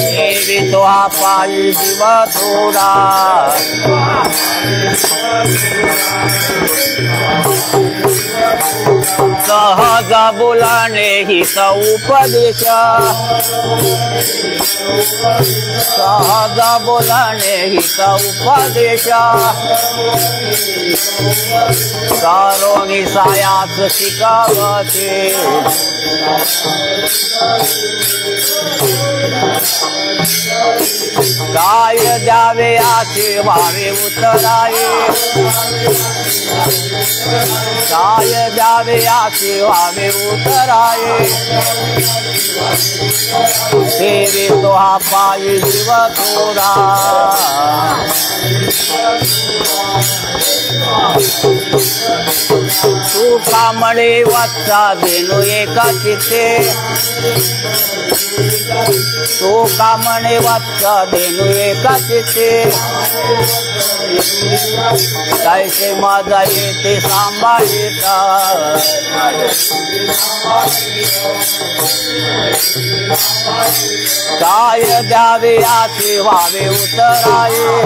देवी तो पाई जीव थोड़ा सहज बोलणे हित उपदेश सहज बोलणे हित उपदेश करोनी सायाच शिकवते काय द्यावे आचे व्हावे उतराये काय द्यावे आचे व्हावे उतराये तेरे तो हा पायी जीव थोडा तू कामळे वाचा देणू एका चित्ते तू कामणे वाचा देणू एका चित्ते कैसे माझा येते सांभाळिता काय द्यावे आचे व्हावे उतराये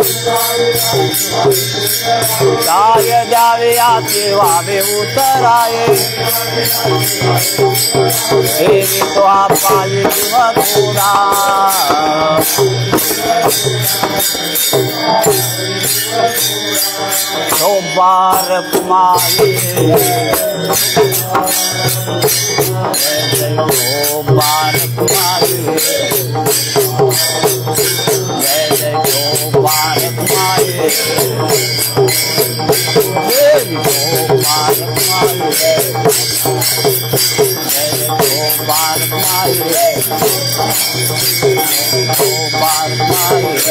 काय द्यावे आचे व्हावे उतराये देवी तो पायी जीव थोडा तो बारक माये तो बारक माये जय तो बारक माये देवी तो बारक माये जय तो बारक माये तो बारक माये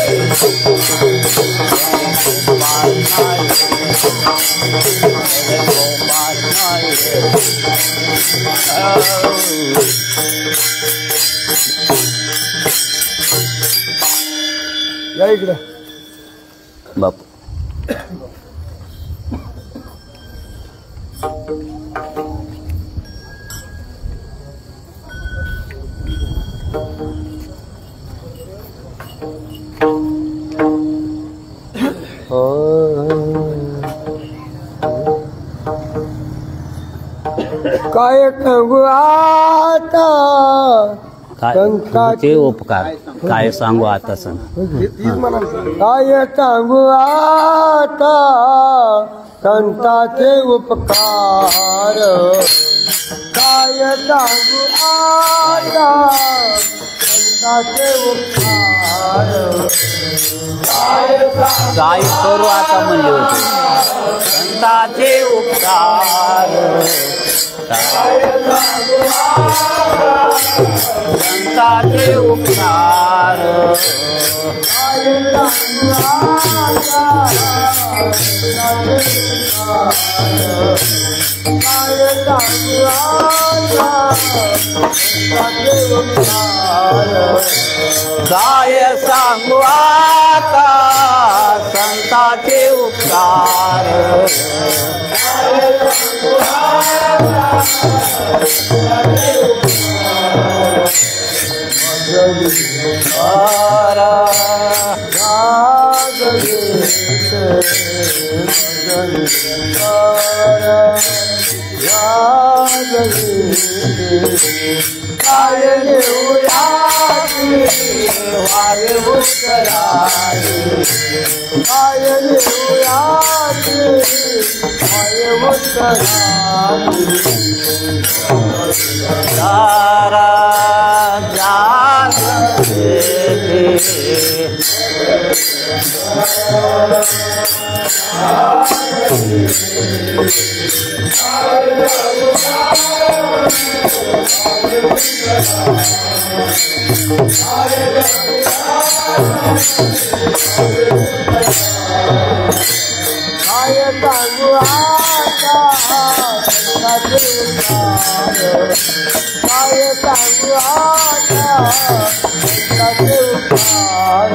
बापू काय सांगू आता काय उपकार काय सांगू आता सण काय सांगू आता संताचे उपकार काय सांगू आता संताचे उपकार काय करू आता म्हणले होते संताचे उपकार संताचे उपकार काय सांगू आता संताचे उपकार काय सांगू आता संताचे उपकार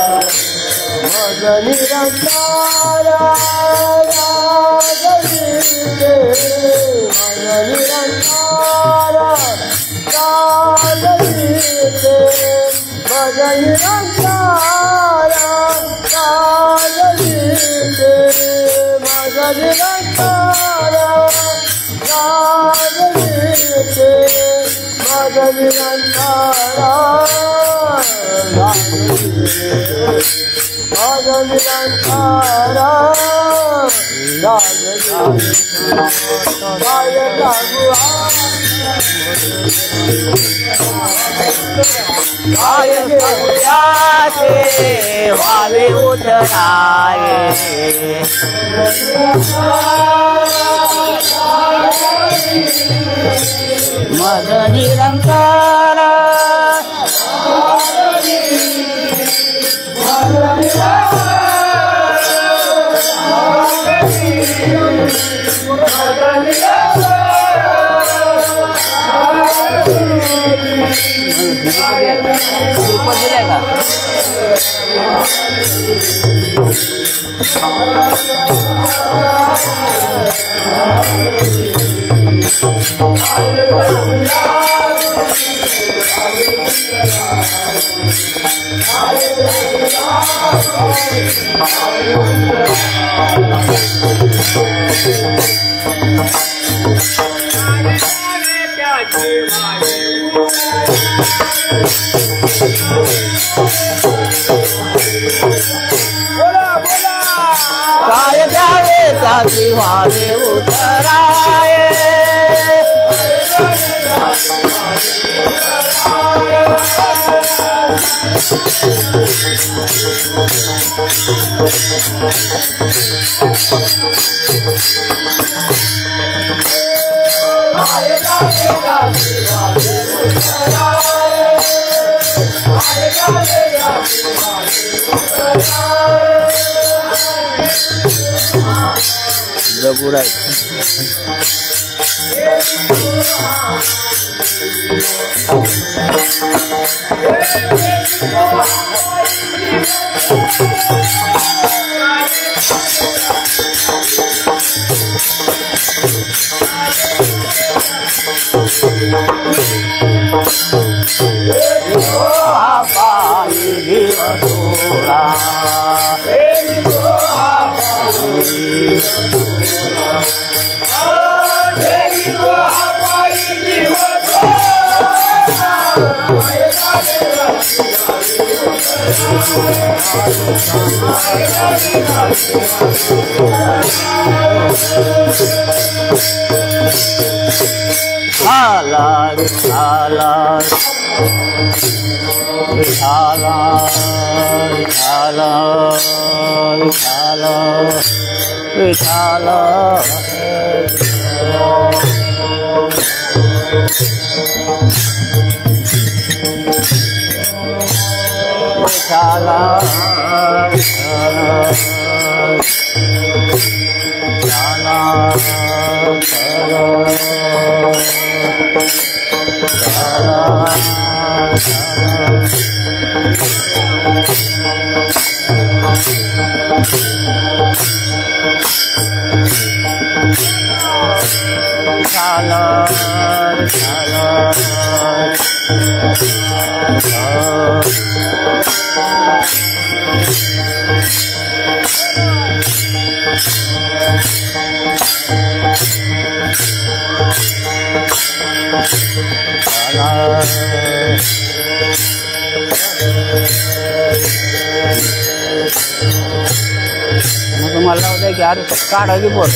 मग निरंकारा रागविते मग निरंकारा रागविते मग निरंकारा रागविते मग निरंकारा रागविते मग निरंकारा वावे उतराये मद निरंकार काय द्यावे त्याची वावे उतराये जबुराई मला उद्या की अरे काढा की बोल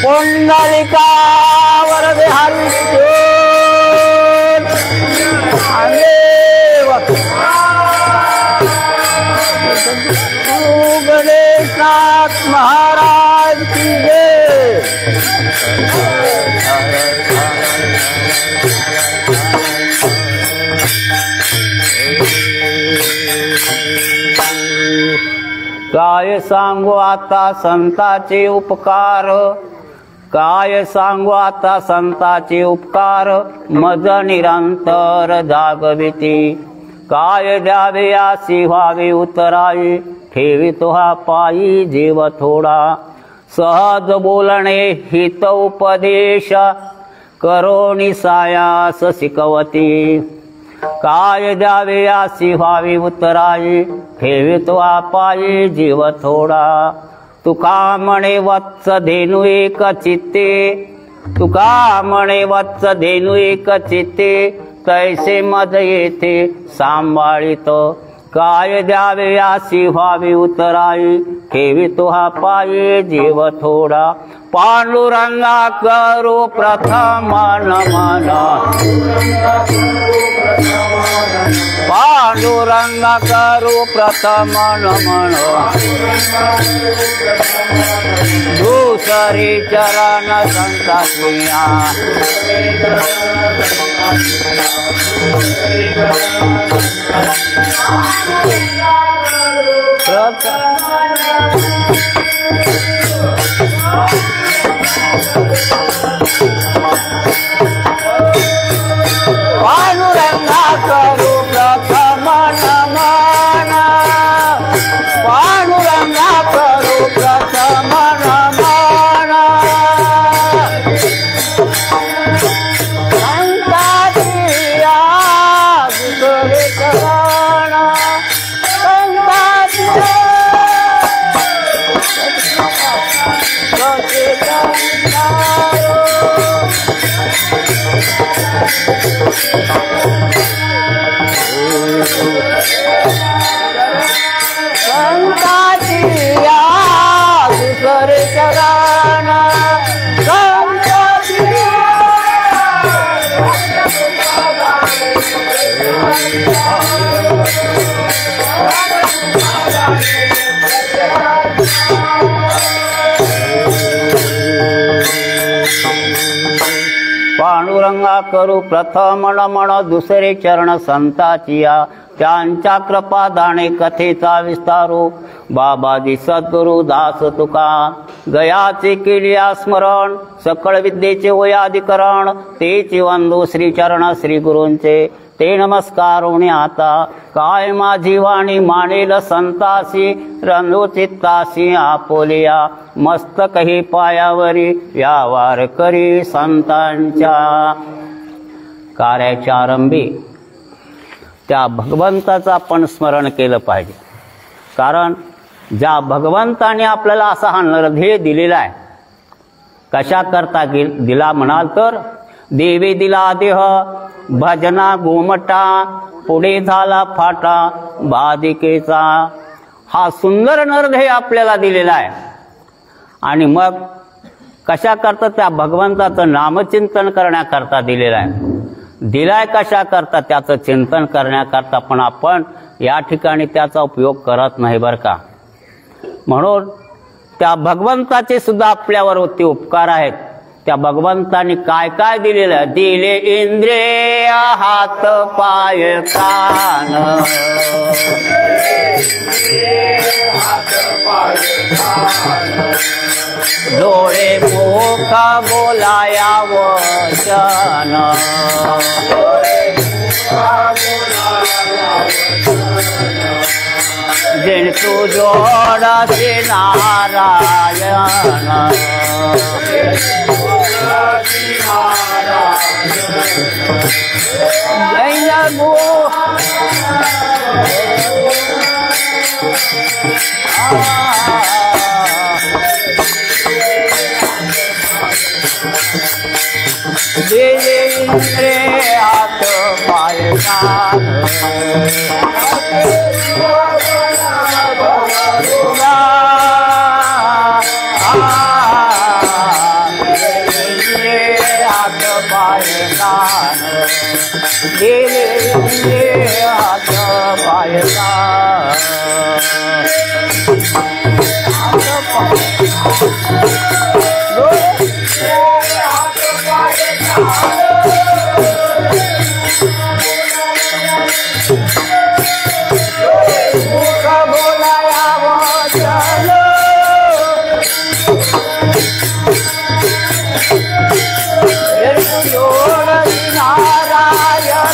पुंडलिका वरदे हरी गणेशनाथ महाराज की जय। काय सांगू आता संतांचे उपकार, काय सांगू आता संतांचे उपकार, मज निरंतर जागविती। काय द्यावे आसी व्हावे उतराई, ठेवी तुहा पायी जीव थोडा। सहज बोलणे हित उपदेश, करोनी सायास शिकवती। काय द्यावे आसी व्हावी उतराई, ठेवी तुहा पायी जीव थोडा। तुका म्हणे वत्स धेनू एक चित्ते, तुका म्हणे वत्स धेनू एक चित्ते, तैसे मज येथे सांभाळित। काय द्यावे आसी व्हावी उतराई, ठेवी तुहा पायी जीव थोडा। पांडुरंगा करू प्रथम नमन, पांडुरंगा करू प्रथम नमन। दुसरी चरण संतासिया, पांडुरंगा करू प्रथम नमन, पांडुरंगा करू प्रथम नमन। संतातिया दुसरे चरण, संतातिया संतातिया दुसरे चरण, पांडुरंगा करू प्रथम नमन, दुसरे चरण संताचिया। त्यांच्या कृपा दाणे कथेचा विस्तारू, बाबाजी सद्गुरु दास तुका। गयाचे केलिया स्मरण, सकळ विद्येचे वयाधिकरण, तेची वंदू श्री चरण श्री गुरूंचे। ते नमस्कारुणी आता, काय माझी वाणी मानेल संतासी, रंजू चित्तासी आपोलिया। मस्तकही पायावरी, यावार करी संतांच्या। कार्याच्या आरंभी त्या भगवंताचं आपण स्मरण केलं पाहिजे, कारण ज्या भगवंताने आपल्याला असा हा नरदेह दिलेला आहे, कशा करता दिला म्हणाल तर, देवी दिला देह भजना गोमटा, पुढे झाला फाटा बाधिकेचा। हा सुंदर नरदेह आपल्याला दिलेला आहे, आणि मग कशा करता त्या भगवंताचं नामचिंतन करण्याकरता दिलेला आहे। दिलाय कशा करता, त्याचं चिंतन करण्याकरता, पण आपण या ठिकाणी त्याचा उपयोग करत नाही बरं का। म्हणून त्या भगवंताचे सुद्धा आपल्यावरती उपकार आहेत. त्या भगवंताने काय काय दिलेलं, दिले इंद्रिय हात पाय कान, डोळे मुख बोलाया वचन, जिन तू जोडसे नारायण, जय गो दिले इंद्रिय हात पाय कान, हात पाय कान, दिले इंद्रिय हात पाय कान, मुख बोलाया वचन, जोड नारायण,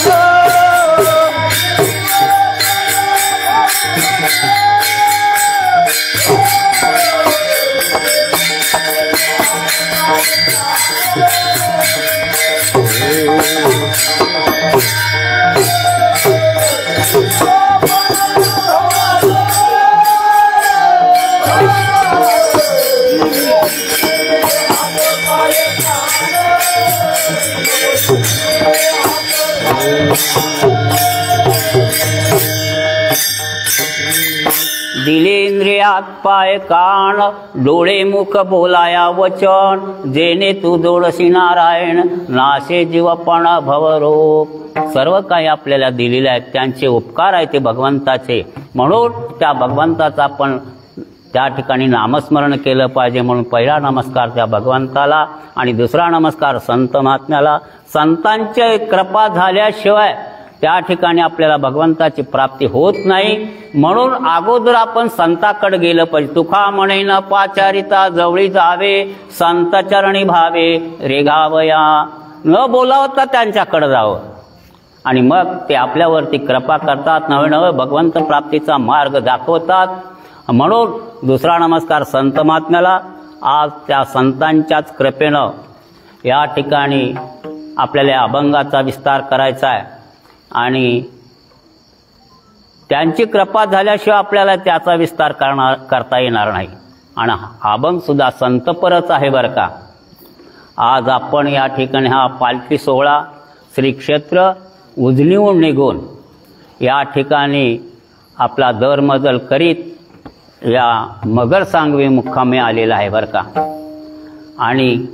दिले इंद्रियात पाय कान, डोळे मुख बोलाया वचन, जेणे तू जोडसी नारायण, नाशे जीवपणा भवरोग. सर्व काही आपल्याला दिलेले आहेत, त्यांचे उपकार आहेत ते भगवंताचे. म्हणून त्या भगवंताचा आपण त्या ठिकाणी नामस्मरण केलं पाहिजे. म्हणून पहिला नमस्कार त्या भगवंताला आणि दुसरा नमस्कार संत महात्म्याला. संतांची कृपा झाल्याशिवाय त्या ठिकाणी आपल्याला भगवंताची प्राप्ती होत नाही. म्हणून अगोदर आपण संताकडे गेलं पाहिजे. तुका म्हणे न पाचारिता जवळी जावे, संत चरणी भावे रेगावया. न बोलावता त्यांच्याकडे जावं आणि मग ते आपल्यावरती कृपा करतात, नवे नवे भगवंत प्राप्तीचा मार्ग दाखवतात. म्हणून दुसरा नमस्कार संत महात्म्याला. आज त्या संतांच्याच कृपेनं या ठिकाणी आपल्याला अभंगाचा विस्तार करायचा आहे आणि त्यांची कृपा झाल्याशिवाय आपल्याला त्याचा विस्तार करता येणार नाही. आणि अभंग सुद्धा संतपरच आहे बरं का. आज आपण या ठिकाणी हा पालखी सोहळा श्री क्षेत्र उजनीहून निघून या ठिकाणी आपला दरमजल करीत या मगर सांगवी मुक्कामी आलेला आहे बरं का. आणि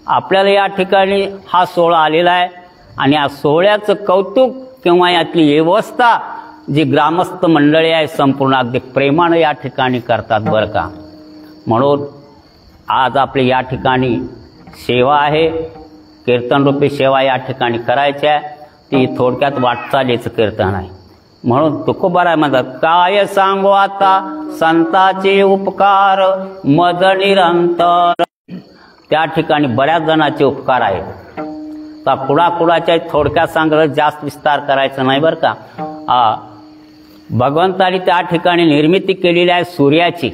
आपल्याला या ठिकाणी हा सोहळा आलेला आहे आणि या सोहळ्याचं कौतुक किंवा यातली व्यवस्था जी ग्रामस्थ मंडळी आहे संपूर्ण अगदी प्रेमानं या ठिकाणी करतात बरं का. म्हणून आज आपली या ठिकाणी सेवा आहे, कीर्तनरूपी सेवा या ठिकाणी करायची आहे. ती थोडक्यात वाटचालीचं कीर्तन आहे. म्हणून तुकोबाराय म्हणतात, काय सांगू आता संताचे उपकार मद निरंतर. त्या ठिकाणी बऱ्याच जणांचे उपकार आहेत. तर कुणाकुणाच्या थोडक्यात सांगलं, जास्त विस्तार करायचं नाही बरं का. भगवंताने त्या ठिकाणी निर्मिती केलेली आहे सूर्याची.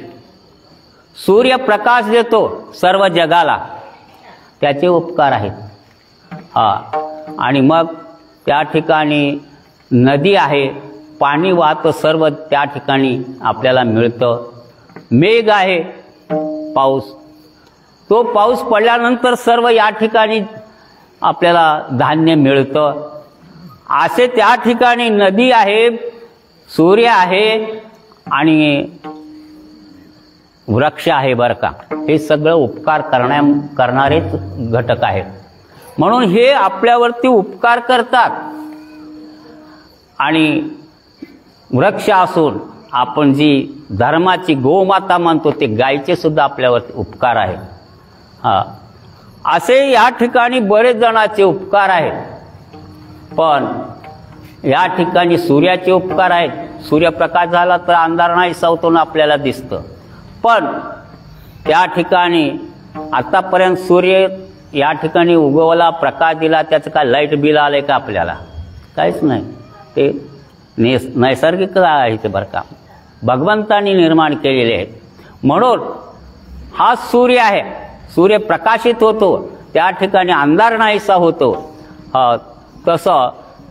सूर्य प्रकाश देतो सर्व जगाला, त्याचे उपकार आहेत. आणि मग त्या ठिकाणी नदी आहे, पाणी वाहतं सर्व त्या ठिकाणी आपल्याला मिळतं. मेघ आहे, पाऊस, तो पाऊस पडल्यानंतर सर्व या ठिकाणी आपल्याला धान्य मिळतं. असे त्या ठिकाणी नदी आहे, सूर्य आहे आणि वृक्ष आहे बरं का. हे सगळं उपकार करणारेच घटक आहेत. म्हणून हे आपल्यावरती उपकार करतात. आणि वृक्ष असून आपण जी धर्माची गोमाता म्हणतो ते गायीचे सुद्धा आपल्यावर उपकार आहेत. हा, असे या ठिकाणी बरेच जणांचे उपकार आहेत. पण या ठिकाणी सूर्याचे उपकार आहेत. सूर्यप्रकाश झाला तर अंधार नाही सवतून आपल्याला दिसतं. पण त्या ठिकाणी आतापर्यंत सूर्य या ठिकाणी उगवला, प्रकाश दिला, त्याचं काय लाईट बिल आलं का आपल्याला? काहीच नाही. ते नैसर्गिक आहे ते बरं का, भगवंतांनी निर्माण केलेले आहेत. म्हणून हा सूर्य आहे, सूर्य प्रकाशित होतो, त्या ठिकाणी अंधार नाहीसा होतो. तसं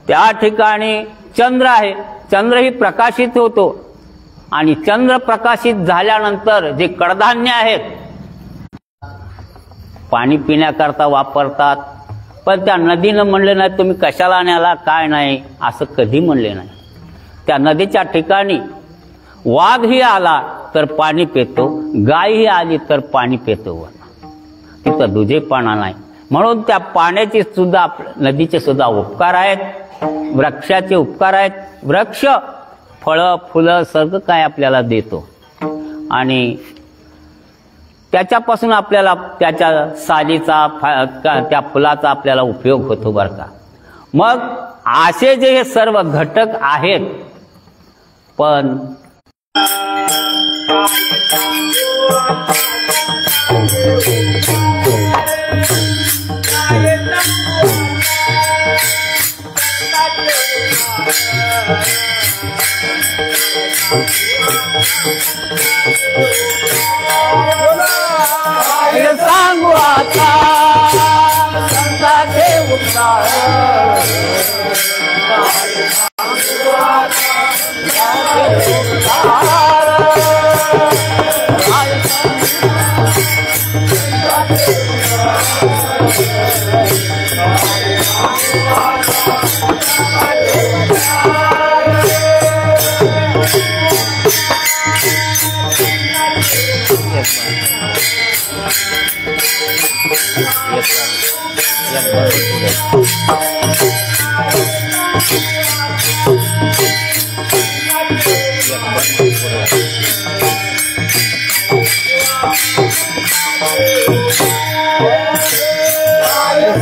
त्या ठिकाणी चंद्र आहे, चंद्रही प्रकाशित होतो. आणि चंद्र प्रकाशित झाल्यानंतर जे कडधान्य आहेत पाणी पिण्याकरता वापरतात. पण त्या नदीनं म्हणले नाही तुम्ही कशाला न्याला, काय नाही, असं कधी म्हणले नाही. त्या नदीच्या ठिकाणी वाघही आला तर पाणी पितो, गायही आली तर पाणी पितो. तिथं दुजेपणा नाही. म्हणून त्या पाण्याचे सुद्धा नदीचे सुद्धा उपकार आहेत, वृक्षाचे उपकार आहेत. वृक्ष फळं फुलं सगळं काय आपल्याला देतो आणि त्याच्यापासून आपल्याला त्याच्या सालीचा त्या फुलाचा आपल्याला उपयोग होतो बरं का. मग असे जे हे सर्व घटक आहेत. पण सांगू आता संतांचे उपकार,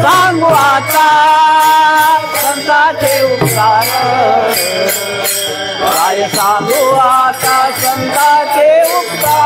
सांगू आता संतांचे उपकार, काय सांगू आता संतांचे उपकार.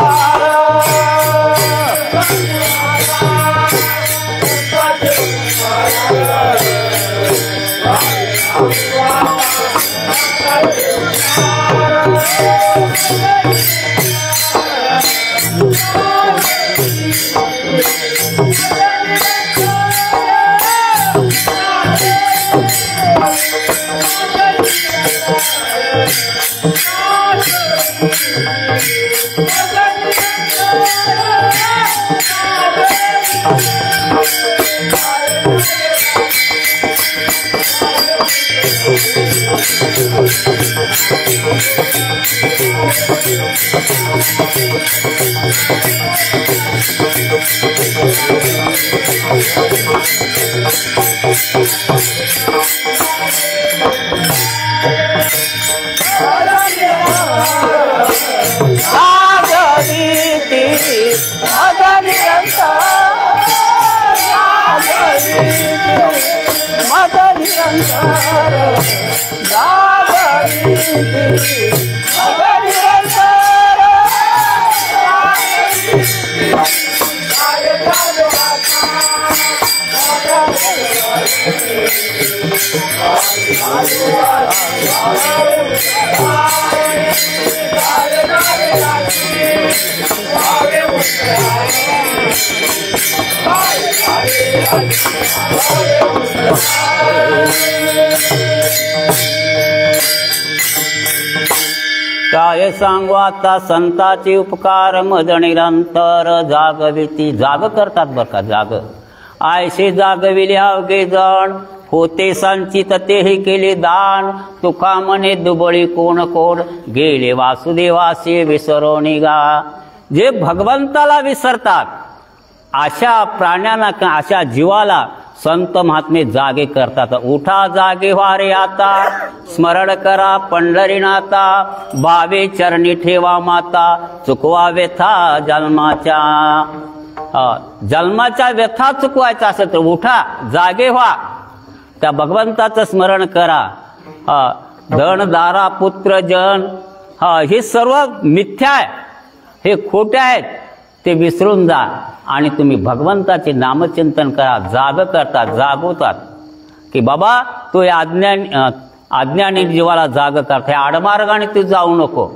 काय सांगू आता संतांचे उपकार, मज निरंतर जागविती. जाग करतात बरं का, जाग आयसे जागविले अवघे जण, होते संचित तेही केले दान. तुका म्हणे दुबळी कोण कोण, गेले वासुदेवासे विसरोनी गा. जे भगवंताला विसरतात अशा प्राण्यांना, अशा जीवाला संत महात्मे जागे करतात. उठा जागे व्हा रे आता, स्मरण करा पंढरीनाथा, भावे चरणी ठेवा माता, चुकवा व्यथा जन्माच्या. जन्माच्या व्यथा चुकवायचा असेल तर उठा जागे व्हा, त्या भगवंताचं स्मरण करा. धन दारा पुत्र जन हे सर्व मिथ्या आहे, हे खोटे आहेत, ते विसरून जा आणि तुम्ही भगवंताचे नामचिंतन करा. जाग करतात, जागवतात की बाबा तू या अज्ञानी जीवाला जाग करता, या आडमार्गाने तू जाऊ नको,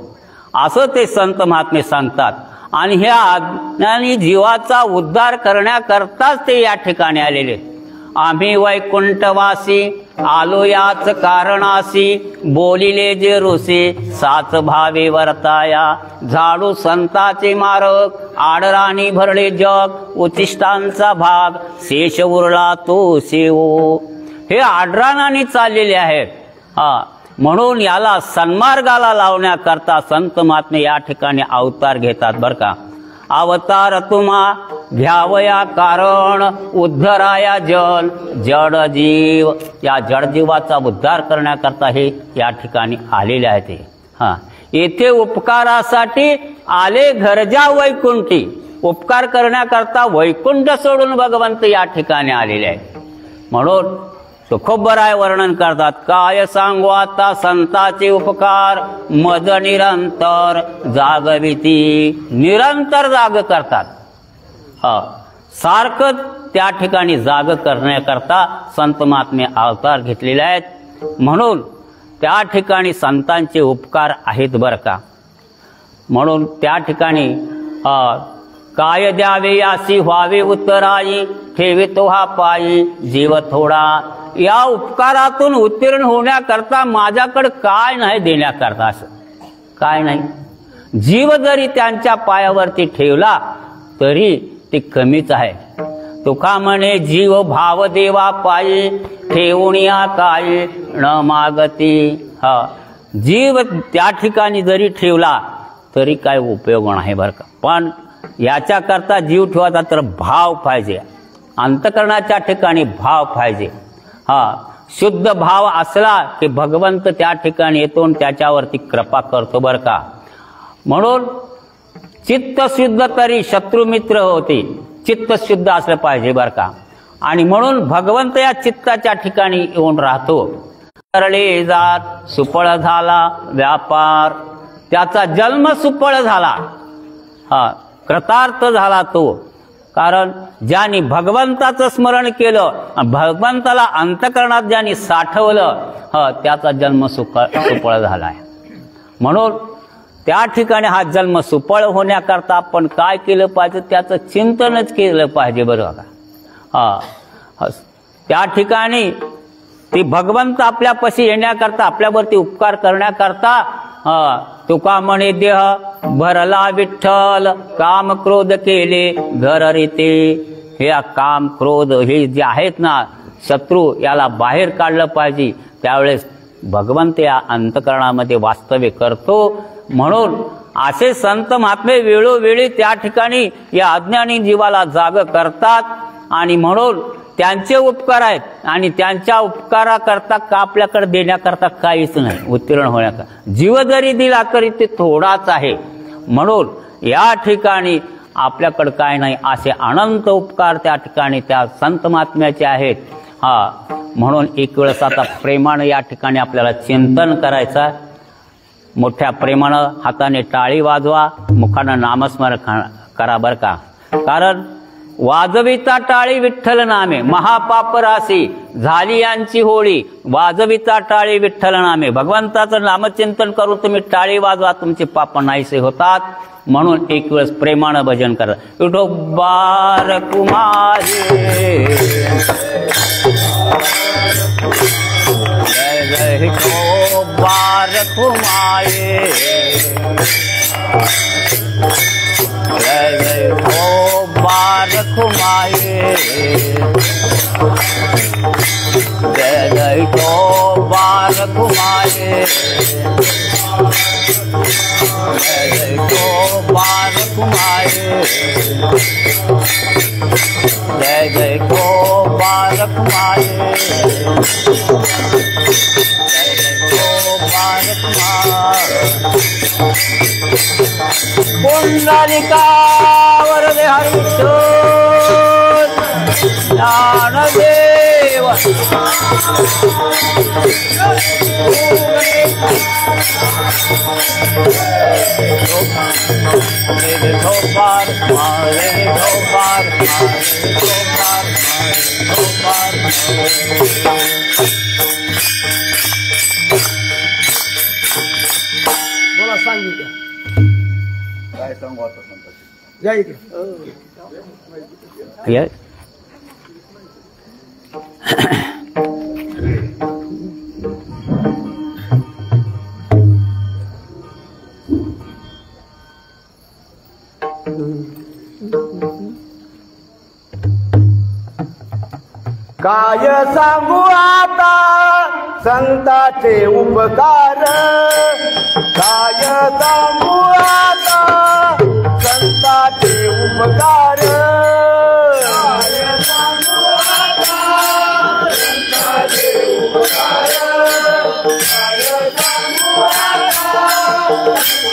असं ते संत महात्मे सांगतात. आणि ह्या अज्ञानी जीवाचा उद्धार करण्याकरताच ते या ठिकाणी आलेले. आम्ही वैकुंठवासी आलो याच कारणासी, बोलिले जे ऋषी साच भावे वर्ताया, झाडू संताचे मारक आडराणी भरले जग, उचिष्टांचा भाग शेष उरला तो शेवो. हे आडराणी चाललेले आहेत. म्हणून याला सन्मार्गाला लावण्याकरता संत महात्मे या ठिकाणी अवतार घेतात बरं का. अवतार तुम्हा घ्यावया कारण, उद्धराया जन जड जीव. या जडजीवाचा उद्धार करण्याकरता हे या ठिकाणी आलेले आहेत. येथे उपकारासाठी आले घरजा वैकुंठी, उपकार करण्याकरता वैकुंठ सोडून भगवंत या ठिकाणी आलेले आहेत. म्हणून तुकोबराय वर्णन करतात, काय सांगू आता संताचे उपकार, मज निरंतर जागविती. निरंतर जाग करतात. सारखं त्या ठिकाणी जाग करण्याकरता संत महात्मे अवतार घेतलेले आहेत. म्हणून त्या ठिकाणी संतांचे उपकार आहेत बरं का. म्हणून त्या ठिकाणी काय द्यावे यासी व्हावे उत्तराई, ठेवितो हा पायी जीव थोडा. या उपकारातून उत्तीर्ण होण्याकरता माझ्याकडे काय नाही देण्याकरता, असं काय नाही. जीव जरी त्यांच्या पायावरती ठेवला तरी ते कमीच आहे. तुका म्हणे जीव भाव देवा पायी, ठेवून या काही न मागती. जीव त्या ठिकाणी जरी ठेवला तरी काय उपयोग नाही बरं का. पण याच्याकरता जीव ठेवायचा तर भाव पाहिजे, अंतकरणाच्या ठिकाणी भाव पाहिजे. शुद्ध भाव असला की भगवंत त्या ठिकाणी येतो आणि त्याच्यावरती कृपा करतो बरं का. म्हणून चित्त शुद्ध तरी शत्रू मित्र होते. चित्त शुद्ध असलं पाहिजे बरं का. आणि म्हणून भगवंत या चित्ताच्या ठिकाणी येऊन राहतो. तरळे जात सुपळ झाला व्यापार, त्याचा जन्म सुपळ झाला, कृतार्थ झाला तो. कारण ज्यांनी भगवंताचं स्मरण केलं, भगवंताला अंतकरणात ज्यांनी साठवलं, त्याचा जन्म सुपळ झालाय. म्हणून त्या ठिकाणी हा जन्म सुपळ होण्याकरता आपण काय केलं पाहिजे, त्याचं चिंतनच केलं पाहिजे बरं का. त्या ठिकाणी ती भगवंत आपल्यापाशी येण्याकरता, आपल्यावरती उपकार करण्याकरता तुका म्हणे देह भरला विठ्ठल, काम क्रोध केले घर रीते. हे काम क्रोध हे जे आहेत ना शत्रू, याला बाहेर काढलं पाहिजे. त्यावेळेस भगवंत या अंतकरणामध्ये वास्तव्य करतो. म्हणून असे संत महात्मे वेळोवेळी त्या ठिकाणी या अज्ञानी जीवाला जाग करतात. आणि म्हणून त्यांचे उपकार आहेत आणि त्यांच्या उपकाराकरता का आपल्याकडे देण्याकरता काहीच नाही, उत्तीर्ण होण्याकरता. जीव जरी दिला तरी ते थोडाच आहे. म्हणून या ठिकाणी आपल्याकडे काय नाही, असे अनंत उपकार त्या ठिकाणी त्या संत महात्म्याचे आहेत. म्हणून एक वेळेस आता प्रेमानं या ठिकाणी आपल्याला चिंतन करायचं. मोठ्या प्रेमानं हाताने टाळी वाजवा, मुखानं नामस्मरण करा बरं का. कारण वाजविता टाळी विठ्ठल नामे, महापाप राशी झाली यांची होळी. वाजविता टाळी विठ्ठल नामे, भगवंताचं नामचिंतन करून तुम्ही टाळी वाजवा, तुमचे पाप नाहीसे होतात. म्हणून एक वेळेस प्रेमानं भजन करा. विठोबार कुमारी जय जय विठोबार कुमारी, जय जय विठोबार कुमारी, जय जय विठोबार बार घुमाए, जय को बार घुमाए, जय जय को बार घुमाए, जय जय को बार घुमाए। पुंडलिका वरदे हरिचो ज्ञानदेव, बोला सांगितलं काय सांगू आता संताजी? या इकडे ये काय सांगू आता संताचे उपकार, काय सांगू आता संताचे उपकार, काय सांगू आता संताचे उपकार, काय सांगू आता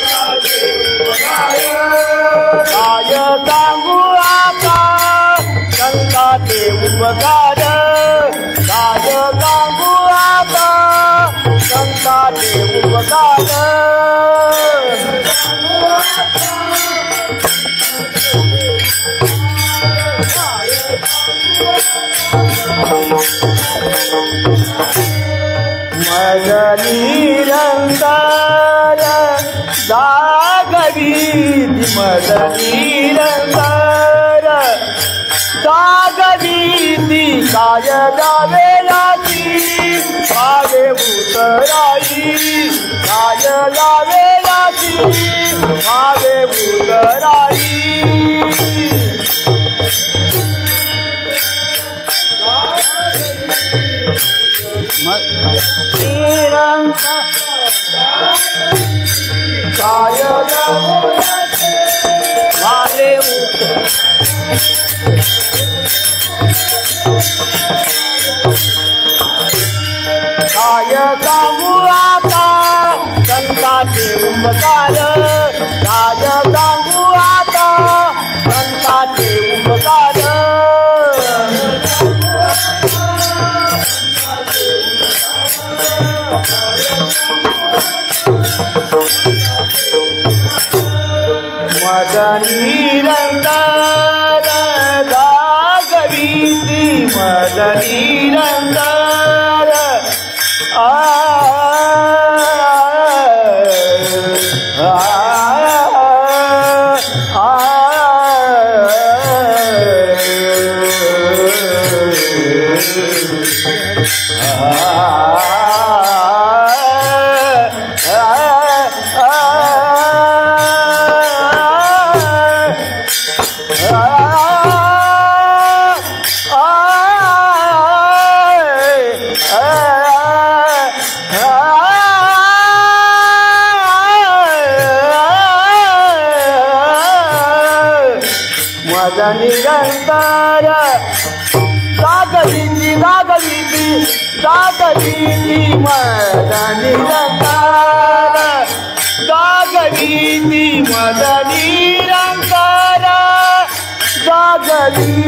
संताचे उपकार, काय सांगू आता संताचे उपकार, काय सांगू आता संताचे उपकार, मदनीरंतर जागवी मदनीरंतर जागवी काय गावेलाची भावे उतराई, काय गावेलाची भावे उतराई, काय गावेलाची भावे काय सांगू आता संताचे उपकार, काय सांगू आता संताचे उपकार, मदनीरंतर जागवी मदनीरंतर मदनीरंतर जागवी मदनीरंतर जागवी मदनीरंतर जागवी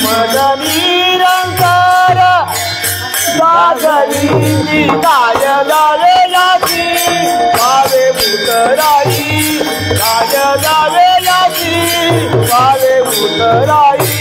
मदनीरंतर जागवी काय गावेलाची भावे उतराई, काय गावेलाची भावे उतराई,